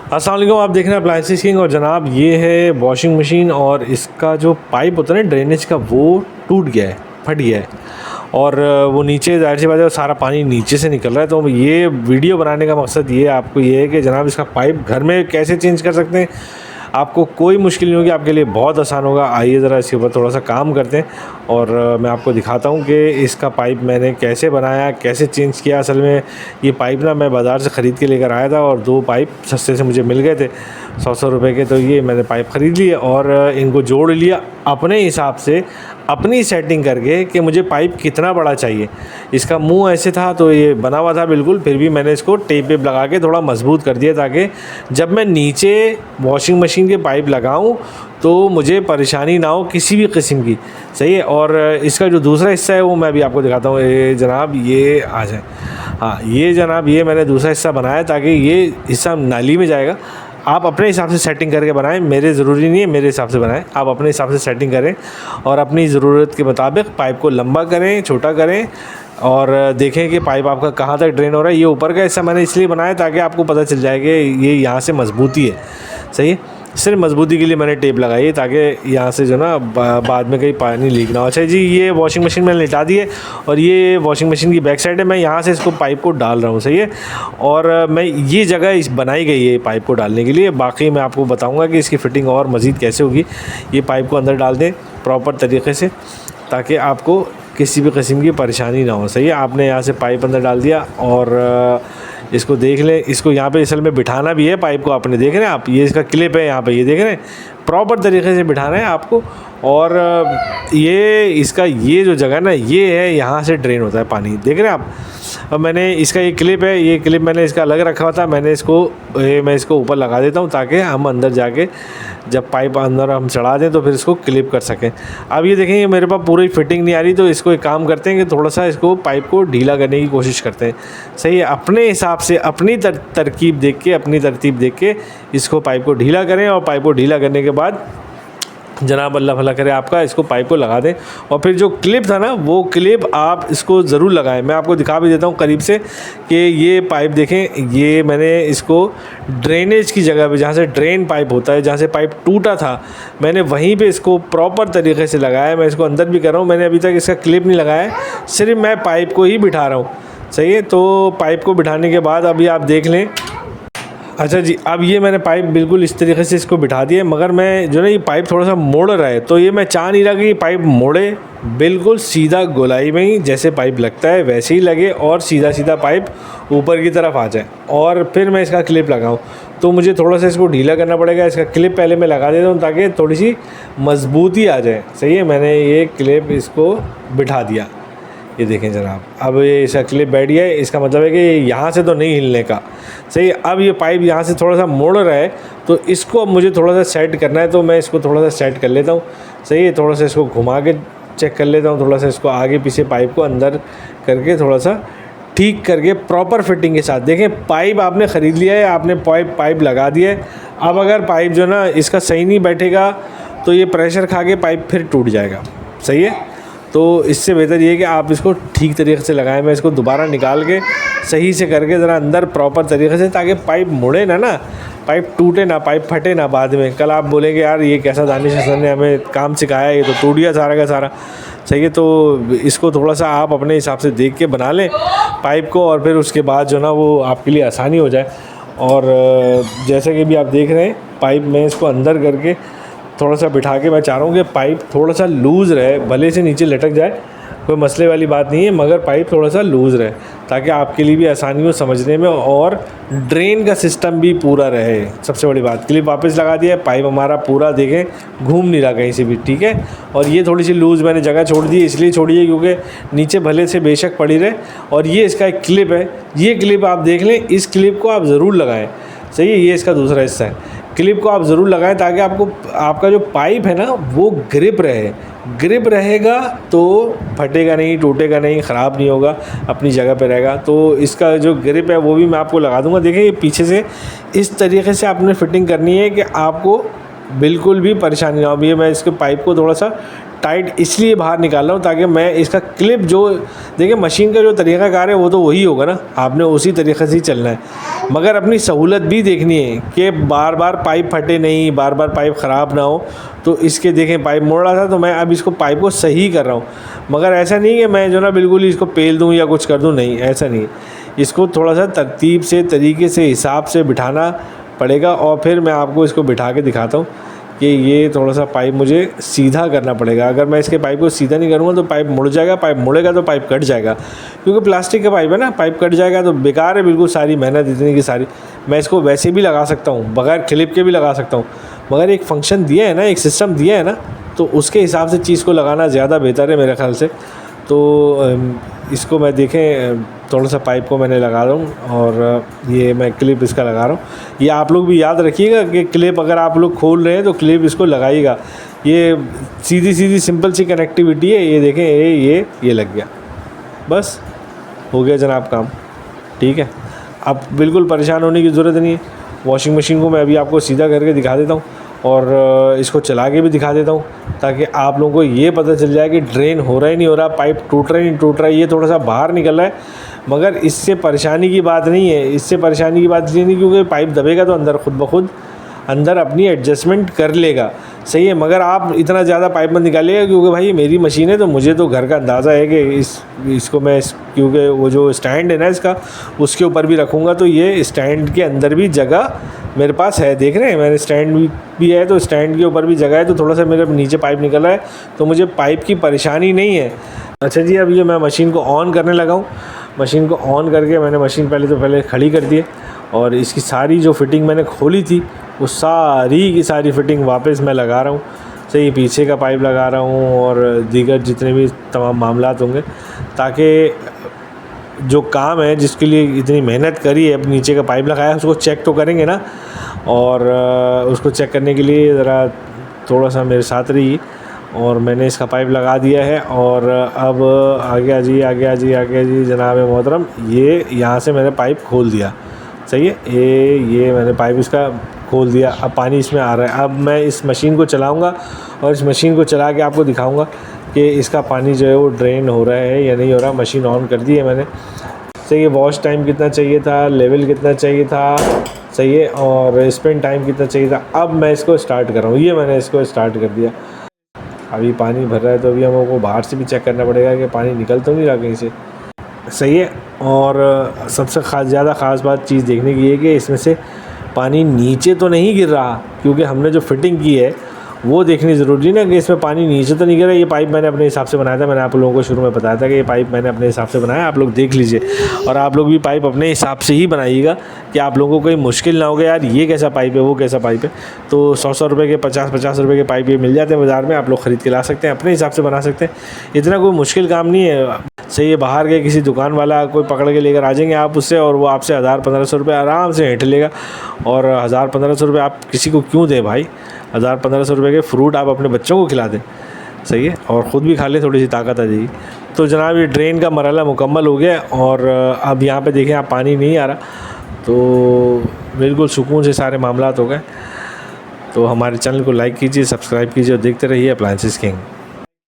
अस्सलाम वालेकुम, आप देख रहे हैं अप्लायंसेस किंग। और जनाब ये है वॉशिंग मशीन और इसका जो पाइप होता है ना ड्रेनेज का, वो टूट गया है, फट गया है और वो नीचे ज़ाहिर सी बात है सारा पानी नीचे से निकल रहा है। तो ये वीडियो बनाने का मकसद ये आपको ये है कि जनाब इसका पाइप घर में कैसे चेंज कर सकते हैं। आपको कोई मुश्किल नहीं होगी, आपके लिए बहुत आसान होगा। आइए ज़रा इसके ऊपर थोड़ा सा काम करते हैं और मैं आपको दिखाता हूँ कि इसका पाइप मैंने कैसे बनाया, कैसे चेंज किया। असल में ये पाइप ना मैं बाज़ार से ख़रीद के लेकर आया था और 2 पाइप सस्ते से मुझे मिल गए थे 100 रुपए के। तो ये मैंने पाइप ख़रीद लिए और इनको जोड़ लिया अपने हिसाब से, अपनी सेटिंग करके कि मुझे पाइप कितना बड़ा चाहिए। इसका मुंह ऐसे था तो ये बना हुआ था बिल्कुल, फिर भी मैंने इसको टेप वेप लगा के थोड़ा मजबूत कर दिया ताकि जब मैं नीचे वॉशिंग मशीन के पाइप लगाऊं तो मुझे परेशानी ना हो किसी भी किस्म की। सही है। और इसका जो दूसरा हिस्सा है वो मैं भी आपको दिखाता हूँ। ये जनाब ये आ जाए, हाँ ये जनाब ये मैंने दूसरा हिस्सा बनाया ताकि ये हिस्सा नाली में जाएगा। आप अपने हिसाब से सेटिंग करके बनाएं, मेरे ज़रूरी नहीं है, मेरे हिसाब से बनाएं। आप अपने हिसाब से सेटिंग करें और अपनी ज़रूरत के मुताबिक पाइप को लंबा करें, छोटा करें और देखें कि पाइप आपका कहाँ तक ड्रेन हो रहा है। ये ऊपर का हिस्सा मैंने इसलिए बनाया ताकि आपको पता चल जाए कि ये यहाँ से मजबूती है। सही है। सिर्फ मजबूती के लिए मैंने टेप लगाई है ताकि यहाँ से जो ना बाद में कहीं पानी लीक ना हो। अच्छा जी, ये वॉशिंग मशीन मैंने लिटा दी है और ये वॉशिंग मशीन की बैक साइड है। मैं यहाँ से इसको पाइप को डाल रहा हूँ। सही है। और मैं ये जगह इस बनाई गई है पाइप को डालने के लिए। बाकी मैं आपको बताऊँगा कि इसकी फ़िटिंग और मज़ीद कैसे होगी। ये पाइप को अंदर डाल दें प्रॉपर तरीके से ताकि आपको किसी भी किस्म की परेशानी ना हो। सही है। आपने यहाँ से पाइप अंदर डाल दिया और इसको देख लें। इसको यहाँ पे असल में बिठाना भी है पाइप को, आपने देख रहे हैं आप, ये इसका क्लिप है यहाँ पे, ये देख रहे हैं। प्रॉपर तरीके से बिठाना है आपको। और ये इसका ये जो जगह ना ये है, यहाँ से ड्रेन होता है पानी, देख रहे हैं आप। अब मैंने इसका ये क्लिप है, ये क्लिप मैंने इसका अलग रखा हुआ था। मैंने इसको मैं इसको ऊपर लगा देता हूँ ताकि हम अंदर जाके जब पाइप अंदर हम चढ़ा दें तो फिर इसको क्लिप कर सकें। अब ये देखें, ये मेरे पास पूरी फिटिंग नहीं आ रही, तो इसको एक काम करते हैं कि थोड़ा सा इसको पाइप को ढीला करने की कोशिश करते हैं। सही है। अपने हिसाब से अपनी तरकीब देख के, अपनी तरतीब देख के इसको पाइप को ढीला करें और पाइप को ढीला करने के बाद जनाब अल्लाह भला करे आपका, इसको पाइप को लगा दें। और फिर जो क्लिप था ना वो क्लिप आप इसको ज़रूर लगाएं। मैं आपको दिखा भी देता हूँ करीब से कि ये पाइप देखें, ये मैंने इसको ड्रेनेज की जगह पे, जहाँ से ड्रेन पाइप होता है, जहाँ से पाइप टूटा था, मैंने वहीं पे इसको प्रॉपर तरीके से लगाया। मैं इसको अंदर भी कर रहा हूँ, मैंने अभी तक इसका क्लिप नहीं लगाया है, सिर्फ मैं पाइप को ही बिठा रहा हूँ। सही है। तो पाइप को बिठाने के बाद अभी आप देख लें। अच्छा जी, अब ये मैंने पाइप बिल्कुल इस तरीके से इसको बिठा दिया, मगर मैं जो ना ये पाइप थोड़ा सा मोड़ रहा है, तो ये मैं चाह नहीं रहा कि ये पाइप मोड़े, बिल्कुल सीधा गोलाई में ही जैसे पाइप लगता है वैसे ही लगे और सीधा सीधा पाइप ऊपर की तरफ आ जाए और फिर मैं इसका क्लिप लगाऊं। तो मुझे थोड़ा सा इसको ढीला करना पड़ेगा। इसका क्लिप पहले मैं लगा देता हूँ ताकि थोड़ी सी मजबूती आ जाए। सही है। मैंने ये क्लिप इसको बिठा दिया, ये देखें जनाब। अब ये इसका क्लिप बैठ गया है, इसका मतलब है कि यहाँ से तो नहीं हिलने का। सही है। अब ये पाइप यहाँ से थोड़ा सा मोड़ रहा है, तो इसको अब मुझे थोड़ा सा सेट करना है, तो मैं इसको थोड़ा सा सेट कर लेता हूँ। सही है। थोड़ा सा इसको घुमा के चेक कर लेता हूँ, थोड़ा सा इसको आगे पीछे पाइप को अंदर करके थोड़ा सा ठीक करके प्रॉपर फिटिंग के साथ। देखें, पाइप आपने ख़रीद लिया है, आपने पाइप लगा दिया है। अब अगर पाइप जो ना इसका सही नहीं बैठेगा तो ये प्रेशर खा के पाइप फिर टूट जाएगा। सही है। तो इससे बेहतर ये है कि आप इसको ठीक तरीके से लगाएं। मैं इसको दोबारा निकाल के सही से करके ज़रा अंदर प्रॉपर तरीके से, ताकि पाइप मुड़े ना, पाइप टूटे ना, पाइप फटे ना। बाद में कल आप बोलेंगे यार ये कैसा दानिश हसन ने हमें काम सिखाया, ये तो टूट गया सारा का सारा। सही है। तो इसको थोड़ा सा आप अपने हिसाब से देख के बना लें पाइप को, और फिर उसके बाद जो ना वो आपके लिए आसानी हो जाए। और जैसे कि भी आप देख रहे हैं, पाइप में इसको अंदर करके थोड़ा सा बिठा के मैं चाह रहा हूँ कि पाइप थोड़ा सा लूज़ रहे, भले से नीचे लटक जाए, कोई मसले वाली बात नहीं है, मगर पाइप थोड़ा सा लूज़ रहे ताकि आपके लिए भी आसानी हो समझने में और ड्रेन का सिस्टम भी पूरा रहे। सबसे बड़ी बात, क्लिप वापस लगा दिया है, पाइप हमारा पूरा देखें घूम नहीं रहा कहीं से भी। ठीक है। और ये थोड़ी सी लूज़ मैंने जगह छोड़ दी, इसलिए छोड़ी है क्योंकि नीचे भले से बेशक पड़ी रहे। और ये इसका एक क्लिप है, ये क्लिप आप देख लें, इस क्लिप को आप ज़रूर लगाएँ। सही है। ये इसका दूसरा हिस्सा है, क्लिप को आप ज़रूर लगाएं ताकि आपका जो पाइप है ना वो ग्रिप रहे। ग्रिप रहेगा तो फटेगा नहीं, टूटेगा नहीं, ख़राब नहीं होगा, अपनी जगह पे रहेगा। तो इसका जो ग्रिप है वो भी मैं आपको लगा दूंगा। देखिए, ये पीछे से इस तरीके से आपने फ़िटिंग करनी है कि आपको बिल्कुल भी परेशानी ना हो। अभी मैं इसके पाइप को थोड़ा सा टाइट इसलिए बाहर निकाल रहा हूँ ताकि मैं इसका क्लिप जो, देखिए मशीन का जो तरीक़ाकार है वो तो वही होगा ना, आपने उसी तरीक़े से ही चलना है, मगर अपनी सहूलत भी देखनी है कि बार बार पाइप फटे नहीं, बार बार पाइप ख़राब ना हो। तो इसके देखें पाइप मोड़ रहा था तो मैं अब इसको पाइप को सही कर रहा हूँ, मगर ऐसा नहीं कि मैं जो ना बिल्कुल ही इसको पेल दूँ या कुछ कर दूँ, नहीं ऐसा नहीं है। इसको थोड़ा सा तरतीब से, तरीके से, हिसाब से बिठाना पड़ेगा और फिर मैं आपको इसको बिठा के दिखाता हूँ कि ये थोड़ा सा पाइप मुझे सीधा करना पड़ेगा। अगर मैं इसके पाइप को सीधा नहीं करूँगा तो पाइप मुड़ जाएगा, पाइप मुड़ेगा तो पाइप कट जाएगा, क्योंकि प्लास्टिक का पाइप है ना, पाइप कट जाएगा तो बेकार है बिल्कुल सारी मेहनत इतनी की सारी। मैं इसको वैसे भी लगा सकता हूँ, बगैर क्लिप के भी लगा सकता हूँ, मगर एक फ़ंक्शन दिया है ना, एक सिस्टम दिया है ना, तो उसके हिसाब से चीज़ को लगाना ज़्यादा बेहतर है मेरे ख़्याल से। तो इसको मैं देखें थोड़ा सा पाइप को मैंने लगा रहा हूँ और ये मैं क्लिप इसका लगा रहा हूँ। ये आप लोग भी याद रखिएगा कि क्लिप अगर आप लोग खोल रहे हैं तो क्लिप इसको लगाइएगा। ये सीधी सीधी सिंपल सी कनेक्टिविटी है। ये देखें ये लग गया, बस हो गया जनाब काम, ठीक है। अब बिल्कुल परेशान होने की ज़रूरत नहीं है। वॉशिंग मशीन को मैं अभी आपको सीधा करके दिखा देता हूँ और इसको चला के भी दिखा देता हूँ ताकि आप लोगों को ये पता चल जाए कि ड्रेन हो रहा है नहीं हो रहा, पाइप टूट रहा है नहीं टूट रहा है। ये थोड़ा सा बाहर निकल रहा है, मगर इससे परेशानी की बात नहीं है, इससे परेशानी की बात नहीं, क्योंकि पाइप दबेगा तो अंदर खुद ब खुद अंदर अपनी एडजस्टमेंट कर लेगा, सही है। मगर आप इतना ज़्यादा पाइप मत निकालिएगा, क्योंकि भाई मेरी मशीन है तो मुझे तो घर का अंदाज़ा है कि इसको मैं क्योंकि वो जो स्टैंड है ना इसका, उसके ऊपर भी रखूँगा, तो ये स्टैंड के अंदर भी जगह मेरे पास है। देख रहे हैं मैंने स्टैंड भी है, तो स्टैंड के ऊपर भी जगह है, तो थोड़ा सा मेरे नीचे पाइप निकल रहा है, तो मुझे पाइप की परेशानी नहीं है। अच्छा जी, अब ये मैं मशीन को ऑन करने लगा हूँ। मशीन को ऑन करके मैंने मशीन पहले खड़ी कर दी है और इसकी सारी जो फिटिंग मैंने खोली थी वो सारी की सारी फिटिंग वापस मैं लगा रहा हूँ। सही, पीछे का पाइप लगा रहा हूँ और दीगर जितने भी तमाम मामलात होंगे, ताकि जो काम है जिसके लिए इतनी मेहनत करी है, अब नीचे का पाइप लगाया उसको चेक तो करेंगे ना, और उसको चेक करने के लिए ज़रा थोड़ा सा मेरे साथ रहिए। और मैंने इसका पाइप लगा दिया है और अब आगे जी जनाब मोहतरम, ये यहाँ से मैंने पाइप खोल दिया, सही है। ये मैंने पाइप इसका खोल दिया, अब पानी इसमें आ रहा है। अब मैं इस मशीन को चलाऊँगा और इस मशीन को चला के आपको दिखाऊँगा कि इसका पानी जो है वो ड्रेन हो रहा है या नहीं हो रहा। मशीन ऑन कर दी है मैंने, सही है। वॉश टाइम कितना चाहिए था, लेवल कितना चाहिए था, सही है, और स्पिन टाइम कितना चाहिए था। अब मैं इसको स्टार्ट कर रहा हूँ, ये मैंने इसको स्टार्ट कर दिया। अभी पानी भर रहा है तो अभी हम लोगों को बाहर से भी चेक करना पड़ेगा कि पानी निकल तो नहीं रहा कहीं से, सही है। और सबसे ज़्यादा ख़ास बात चीज़ देखने की है कि इसमें से पानी नीचे तो नहीं गिर रहा, क्योंकि हमने जो फिटिंग की है वो देखनी ज़रूरी ना कि इसमें पानी नीचे तो नहीं गिरा। ये पाइप मैंने अपने हिसाब से बनाया था, मैंने आप लोगों को शुरू में बताया था कि ये पाइप मैंने अपने हिसाब से बनाया, आप लोग देख लीजिए। और आप लोग भी पाइप अपने हिसाब से ही बनाइएगा कि आप लोगों को कोई मुश्किल ना हो गया, यार ये कैसा पाइप है, वो कैसा पाइप है। तो 100 रुपये के 50 रुपये के पाइप ये मिल जाते हैं बाज़ार में, आप लोग ख़रीद के ला सकते हैं, अपने हिसाब से बना सकते हैं। इतना कोई मुश्किल काम नहीं है, सही है। बाहर के किसी दुकान वाला कोई पकड़ के लेकर आ जाएंगे आप उससे, और वो आपसे 1000-1500 रुपये आराम से हेठ लेगा। और 1000-1500 रुपये आप किसी को क्यों दें भाई, 1000-1500 रुपये के फ्रूट आप अपने बच्चों को खिला दें, सही है, और ख़ुद भी खा लें, थोड़ी सी ताकत आ जाएगी। तो जनाब ये ड्रेन का मरहला मुकम्मल हो गया और अब यहाँ पे देखें आप पानी नहीं आ रहा, तो बिल्कुल सुकून से सारे मामलात हो गए। तो हमारे चैनल को लाइक कीजिए, सब्सक्राइब कीजिए और देखते रहिए अप्लायंसेस किंग।